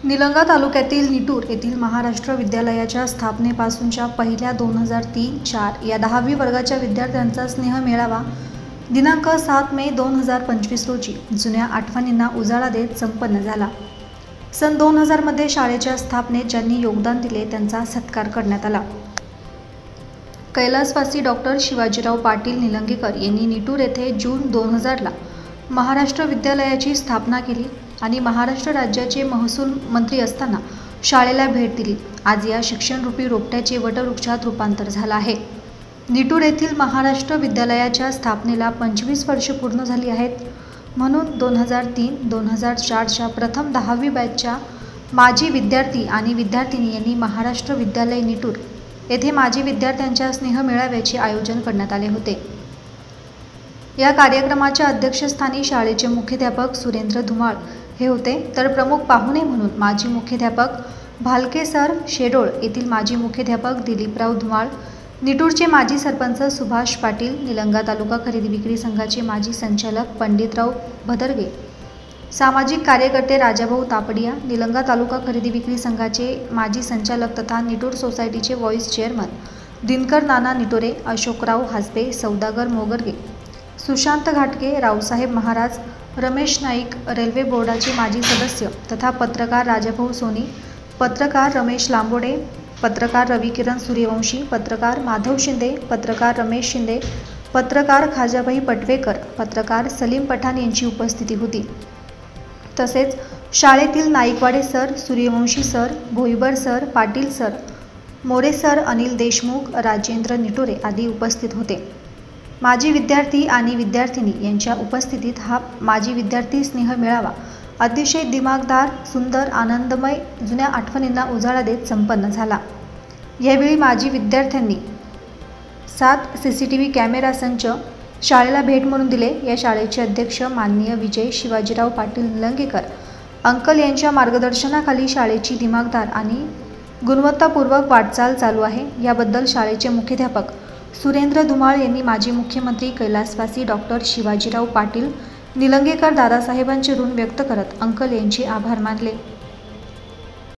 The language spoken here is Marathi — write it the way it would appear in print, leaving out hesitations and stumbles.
निलंगा तालुक्यातील निटूर येथील महाराष्ट्र विद्यालयाच्या स्थापनेपासूनच्या पहिल्या 2003-4 या 10वी वर्गाच्या विद्यार्थ्यांचा स्नेह मेळावा दिनांक 7 मे 2025 रोजी जुन्या आठवणींना उजाळा देत संपन्न झाला। सन 2000 मध्ये शाळेच्या स्थापनेत ज्यांनी योगदान दिले त्यांचा सत्कार करण्यात आला। कैलासवासी डॉक्टर शिवाजीराव पाटील निलंगेकर यांनी निटूर येथे जून 2000 ला महाराष्ट्र विद्यालयाची स्थापना केली आणि महाराष्ट्र राज्याचे महसूल मंत्री असताना शाळेला भेट दिली। आज या शिक्षणरूपी रोपट्याचे वटवृक्षात रूपांतर झालं आहे। निटूर येथील महाराष्ट्र विद्यालयाच्या स्थापनेला 25 वर्षे पूर्ण झाली आहेत। म्हणून 2003-2004 च्या प्रथम 10वी बॅचच्या माजी विद्यार्थी आणि विद्यार्थिनी यांनी महाराष्ट्र विद्यालय निटूर येथे माजी विद्यार्थ्यांच्या स्नेह मेळाव्याचे आयोजन करण्यात आले होते। या कार्यक्रमाच्या अध्यक्षस्थानी शाळेचे मुख्याध्यापक सुरेंद्र धुमाळ हे होते, तर प्रमुख पाहुणे म्हणून माजी मुख्याध्यापक भालके सर, शेडोळ येथील माजी मुख्याध्यापक दिलीपराव धुमाळ, निटूरचे माजी सरपंच सुभाष पाटील, निलंगा तालुका खरेदी विक्री संघाचे माजी संचालक पंडितराव भदरगे, सामाजिक कार्यकर्ते राजाभाऊ तापडिया, निलंगा तालुका खरेदी विक्री संघाचे माजी संचालक तथा निटूर सोसायटीचे व्हाईस चेअरमन दिनकर नाना निटोरे, अशोकराव हासबे, सौदागर मोगरगे, सुशांत घाटके, रावसाहेब महाराज, रमेश नाईक, रेल्वे बोर्डाचे माजी सदस्य तथा पत्रकार राजाभाऊ सोनी, पत्रकार रमेश लांबोडे, पत्रकार रविकिरण सूर्यवंशी, पत्रकार माधव शिंदे, पत्रकार रमेश शिंदे, पत्रकार खाजाभाई पटवेकर, पत्रकार सलीम पठाण यांची उपस्थिती होती। तसेच शाळेतील Naikwade sir, Suryavanshi sir, Bhoibar sir, Patil sir, More sir, Anil Deshmukh, Rajendra Nitore आदी उपस्थित होते। माजी विद्यार्थी आणि विद्यार्थिनी यांच्या उपस्थितीत हा माजी विद्यार्थी स्नेह मेळावा अतिशय दिमागदार, सुंदर, आनंदमय, जुन्या आठवणींना उजाळा देत संपन्न झाला। यावेळी माजी विद्यार्थ्यांनी 7 CCTV कॅमेरा संच शाळेला भेट म्हणून दिले। या शाळेचे अध्यक्ष माननीय विजय शिवाजीराव पाटील निलंगेकर अंकल यांच्या मार्गदर्शनाखाली शाळेची दिमागदार आणि गुणवत्तापूर्वक वाटचाल चालू आहे। याबद्दल शाळेचे मुख्याध्यापक सुरेंद्र धुमाळ यांनी माजी मुख्यमंत्री कैलासवासी डॉक्टर शिवाजीराव पाटील निलंगेकर दादासाहेबांचे ऋण व्यक्त करत अंकल यांचे आभार मानले।